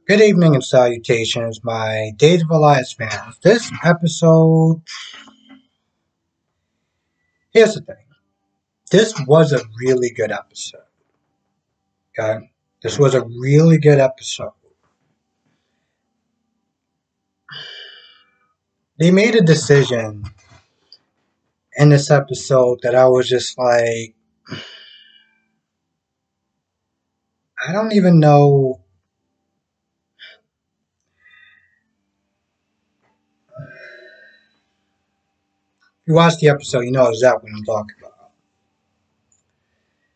Good evening and salutations, my Days of Elias fans. This episode, here's the thing. This was a really good episode, okay? This was a really good episode. They made a decision in this episode that I was just like, I don't even know. If you watch the episode, you know exactly what I'm talking about.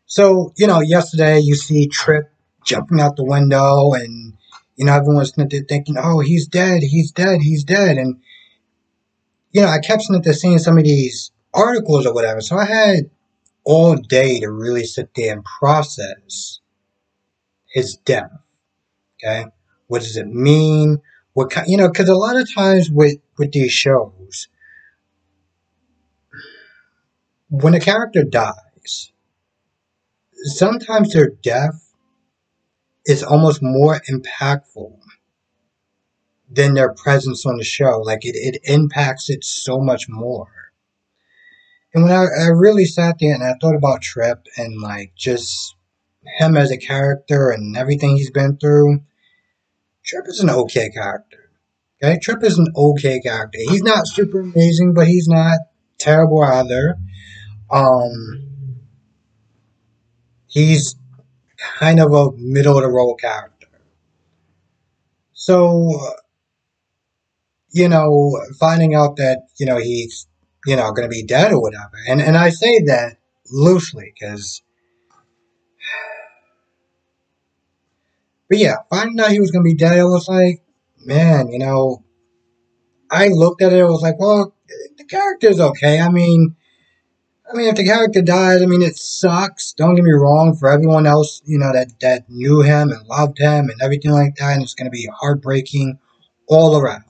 So, yesterday you see Trip jumping out the window and, everyone's thinking, oh, he's dead, he's dead, he's dead. And I kept seeing some of these articles or whatever. So I had all day to really sit there and process his death. Okay, what does it mean? What kind? Because a lot of times with these shows, when a character dies, sometimes their death is almost more impactful than their presence on the show. Like it impacts it so much more. And when I really sat there and I thought about Trip and like just him as a character and everything he's been through, Trip is an okay character. Okay, Trip is an okay character. He's not super amazing, but he's not terrible either. Um, he's kind of a middle of the road character. So, finding out that he's going to be dead or whatever, and I say that loosely because, but yeah, finding out he was going to be dead, I was like, man, I looked at it. I was like, well, the character's okay. I mean, if the character dies, I mean, it sucks. Don't get me wrong. For everyone else, that knew him and loved him and everything like that, and it's going to be heartbreaking all around.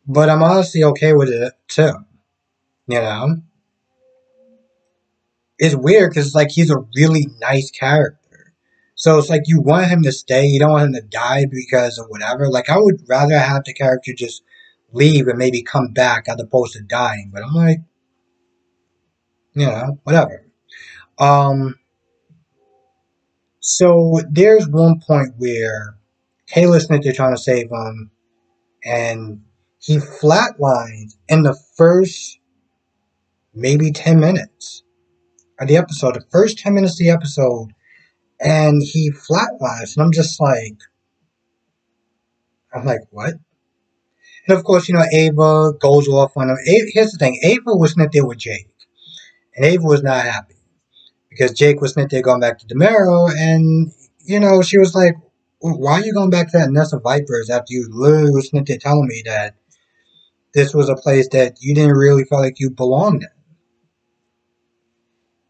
But I'm honestly okay with it too. You know, it's weird because like he's a really nice character. So it's like you want him to stay. You don't want him to die because of whatever. Like I would rather have the character just leave and maybe come back as opposed to dying. But I'm like, whatever. Um, So there's one point where Taylor Smith is trying to save him, and he flatlines in the first maybe 10 minutes of the episode, the first 10 minutes of the episode, and he flatlines. And I'm like, what? And of course, Ava goes off on him. Here's the thing Ava was not there with Jake, and Ava was not happy because Jake was not there going back to DeMero, and, she was like, why are you going back to that nest of vipers after you literally was not there telling me that this was a place that you didn't really feel like you belonged in?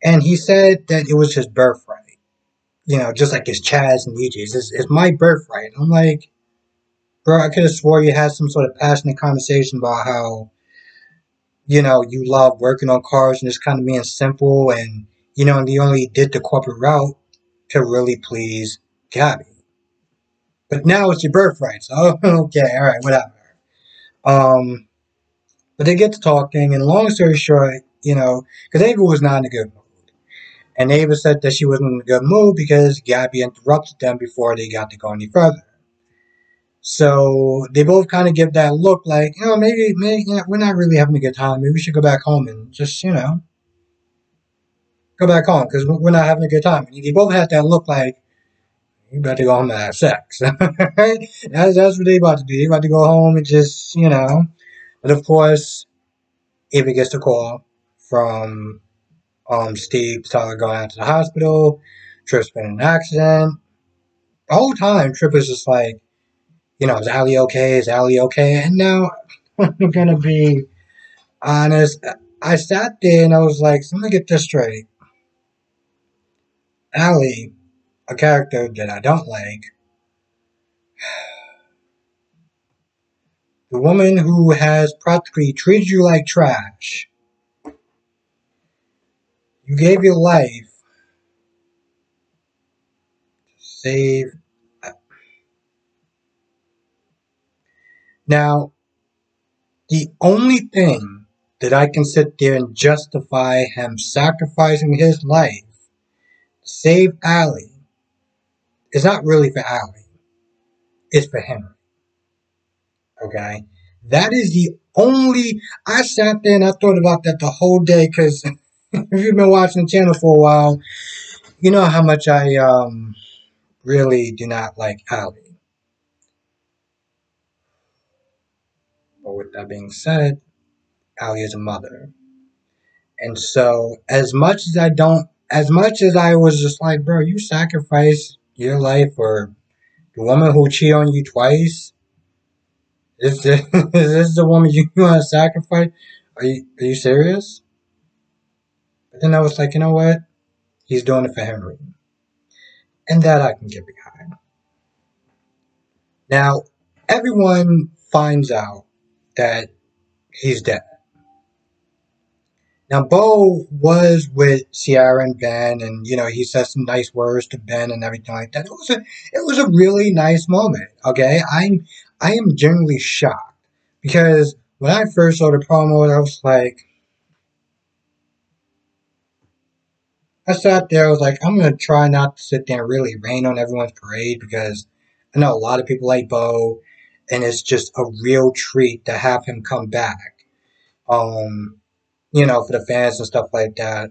And he said that it was his birthright. Just like his Chaz and EJ's. It's my birthright. I'm like, bro, I could have swore you had some sort of passionate conversation about how, you love working on cars and just kind of being simple and, and you only did the corporate route to really please Gabby. But now it's your birthright, so okay, alright, whatever. Um, but they get to talking, and long story short, because Ava was not in a good mood. And Ava said that she wasn't in a good mood because Gabby interrupted them before they got to go any further. So they both kind of give that look like, maybe we're not really having a good time. Maybe we should go back home and just, go back home because we're not having a good time. And they both had that look like, you better go home and have sex. That's what they about to do. They about to go home and just, But of course, Ava gets the call from Steve telling her going out to the hospital. Trip's been in an accident. The whole time, Trip is just like, is Allie okay? Is Allie okay? And now, I'm gonna be honest. I sat there and I was like, so let me get this straight. Allie, a character that I don't like, the woman who has practically treated you like trash, you gave your life to save. Now, the only thing that I can sit there and justify him sacrificing his life to save Allie is not really for Allie, it's for Henry. Okay? That is the only. I sat there and I thought about that the whole day because if you've been watching the channel for a while, you know how much I really do not like Allie. But with that being said, Allie is a mother. And so, as much as I was just like, bro, you sacrificed your life for the woman who cheated on you twice. Is this, is this the woman you want to sacrifice? Are you serious? But then I was like, you know what? He's doing it for Henry, and that I can get behind. Now, everyone finds out that he's dead. Now, Bo was with Ciara and Ben, and he said some nice words to Ben and everything like that. It was a really nice moment. Okay, I am genuinely shocked because when I first saw the promo, I was like, I sat there, I was like, I'm gonna try not to sit there and really rain on everyone's parade because I know a lot of people like Bo, and it's just a real treat to have him come back. Um, for the fans and stuff like that.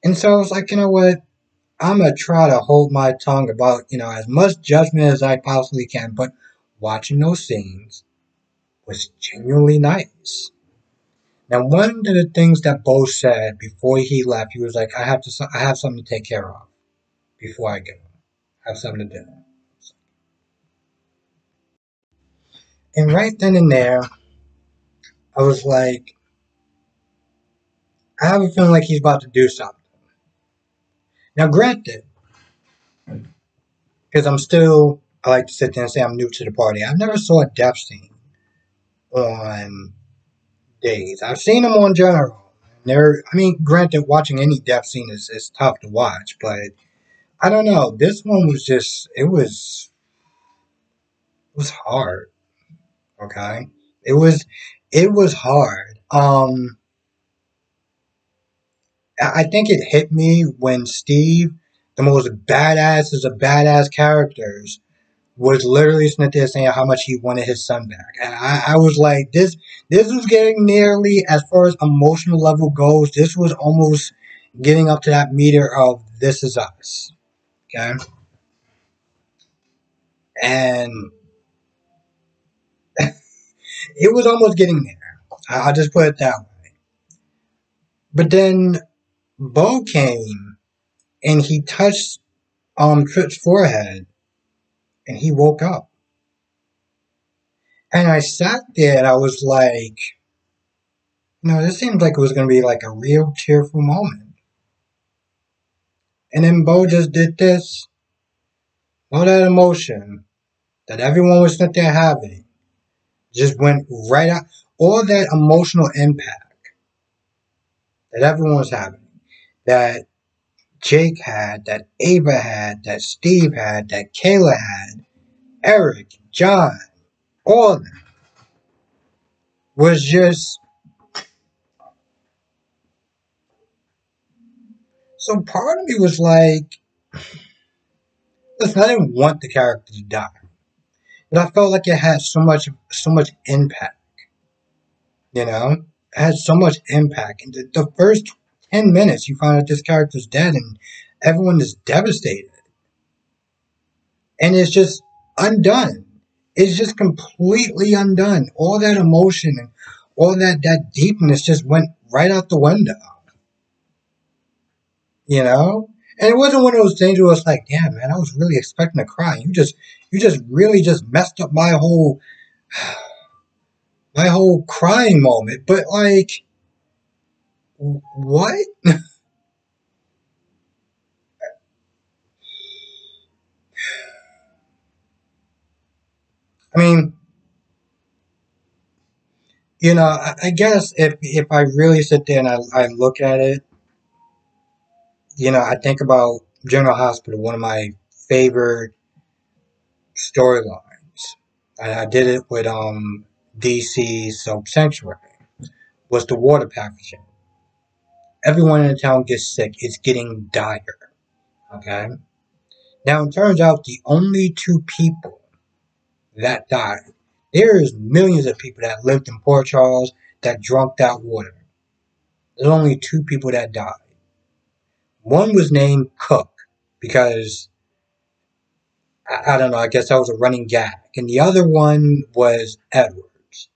And so I was like, you know what? I'm gonna try to hold my tongue about, as much judgment as I possibly can, but watching those scenes was genuinely nice. Now, one of the things that Bo said before he left, he was like, I have something to take care of before I go. I have something to do. And right then and there, I was like, I have a feeling like he's about to do something. Now, granted, because I like to sit there and say I'm new to the party. I've never saw a death scene on days. I've seen them on general. Granted, watching any death scene is tough to watch, but I don't know. This one was just, it was hard. Okay, it was hard. I think it hit me when Steve, the most badass of badass characters, was literally sitting there saying how much he wanted his son back. And I was like, this was getting nearly, as far as emotional level goes, this was almost getting up to that meter of This Is Us. Okay? And it was almost getting there. I'll just put it that way. But then Bo came and he touched Tripp's forehead and he woke up. And I sat there and I was like, this seemed like it was going to be like a real tearful moment. And then Bo just did this. All that emotion that everyone was sitting there having just went right out. All that emotional impact that everyone was having, that Jake had, that Ava had, that Steve had, that Kayla had, Eric, John, all of them was just. So part of me was like, listen, I didn't want the character to die, but I felt like it had so much impact. It had so much impact. And the first 10 minutes, you find out this character's dead, and everyone is devastated, and it's just undone. It's just completely undone. All that emotion and all that deepness just went right out the window. And it wasn't one of those things where it was like, damn, man, I was really expecting to cry. You just really just messed up my whole crying moment. But like, what? I mean, I guess if I really sit there and I look at it, I think about General Hospital, one of my favorite storylines. I did it with DC's Soap Sanctuary, was the water pathogen. Everyone in the town gets sick. It's getting dire. Okay? Now, it turns out the only two people that died, there's millions of people that lived in Port Charles that drunk that water. There's only two people that died. One was named Cook because I don't know, I guess that was a running gag. And the other one was Edwards.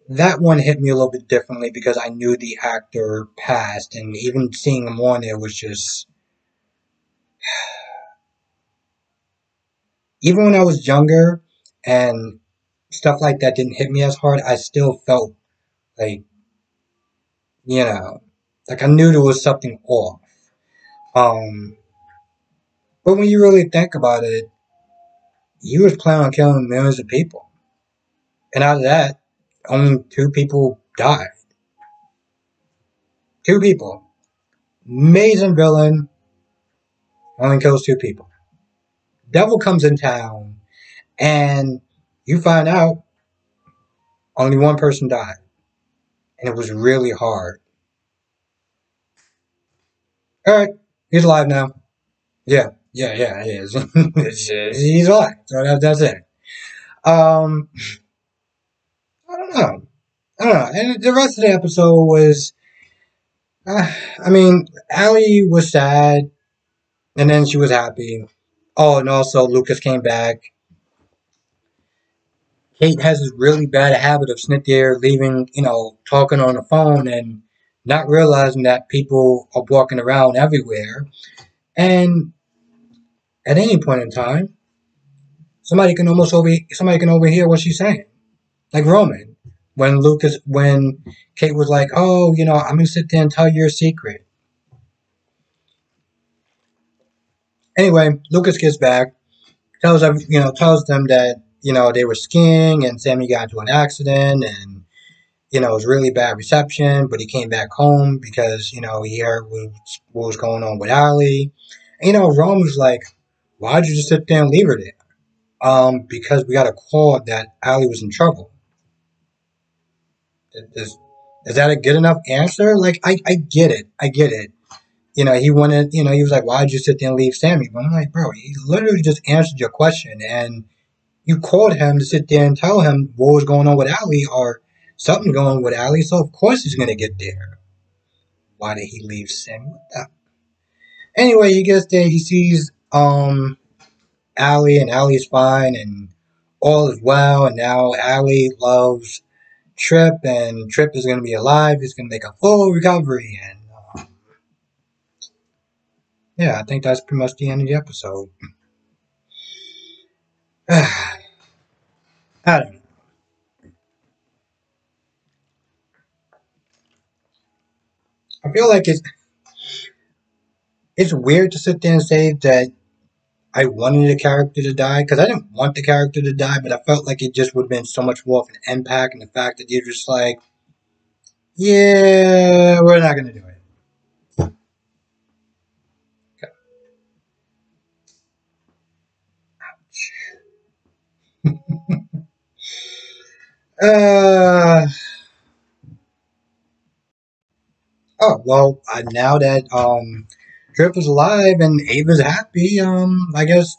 That one hit me a little bit differently because I knew the actor passed, and even seeing him on there was just. Even when I was younger and stuff like that didn't hit me as hard, I still felt like, you know, like I knew there was something off. Um, but when you really think about it, he was planning on killing millions of people. And out of that, only two people died. Two people. Amazing villain, only kills two people. Devil comes in town, and you find out only one person died. And it was really hard. Alright, he's alive now. Yeah, he is. He's alive. So that's it. Um, I don't know. I don't know. And the rest of the episode was, I mean, Allie was sad, and then she was happy. Oh, and also Lucas came back. Kate has this really bad habit of sitting there, leaving, talking on the phone and not realizing that people are walking around everywhere. And at any point in time, somebody can overhear what she's saying. Like Roman, when Kate was like, "Oh, I'm gonna sit there and tell you a secret." Anyway, Lucas gets back, tells them that they were skiing and Sammy got into an accident and it was really bad reception, but he came back home because he heard what was going on with Allie. And, Rome was like, "Why'd you just sit there and leave her there?" Because we got a call that Allie was in trouble. Is, is that a good enough answer? Like, I get it. I get it. He wanted, he was like, "Why'd you sit there and leave Sammy?" But I'm like, bro, he literally just answered your question. And you called him to sit there and tell him what was going on with Allie or something going on with Allie. So, of course, he's going to get there. Why did he leave Sammy? Anyway, he gets there. He sees Allie, and Allie's fine, and all is well. And now Allie loves Trip, and Trip is going to be alive. He's going to make a full recovery. And yeah, I think that's pretty much the end of the episode. I don't know. I feel like it's weird to sit there and say that I wanted the character to die because I didn't want the character to die, but I felt like it just would have been so much more of an impact, and the fact that you're just like, yeah, we're not gonna do it. Uh, oh well, now that Trip is alive and Ava's happy, I guess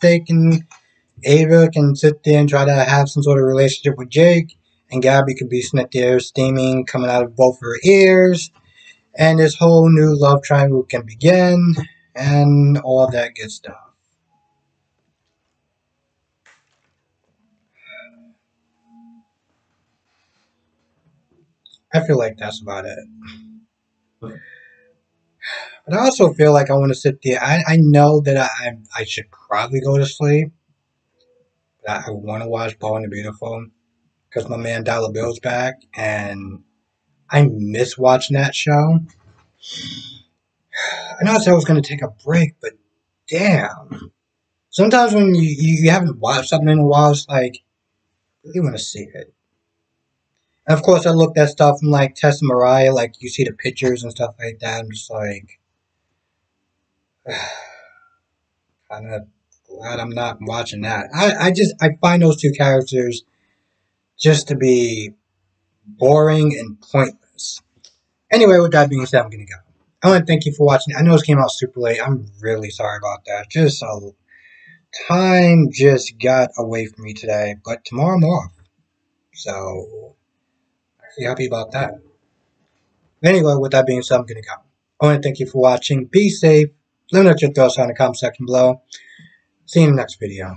Ava can sit there and try to have some sort of relationship with Jake, and Gabby could be sitting there steaming coming out of both her ears, and this whole new love triangle can begin, and all that good stuff. I feel like that's about it. But I also feel like I want to sit there. I know that I should probably go to sleep. But I want to watch Bold and the Beautiful because my man Dollar Bill's back, and I miss watching that show. I know I said I was going to take a break, but damn. Sometimes when you haven't watched something in a while, it's like, I really want to see it. And of course, I looked at stuff from like Tessa Mariah, like you see the pictures and stuff like that. I'm just like, kind of glad I'm not watching that. I find those two characters just to be boring and pointless. Anyway, with that being said, I'm gonna go. I want to thank you for watching. I know this came out super late. I'm really sorry about that. Just time just got away from me today, but tomorrow I'm off. So, actually happy about that. Anyway, with that being said, I'm gonna go. I want to thank you for watching. Be safe. Let me know what your thoughts are in the comment section below. See you in the next video.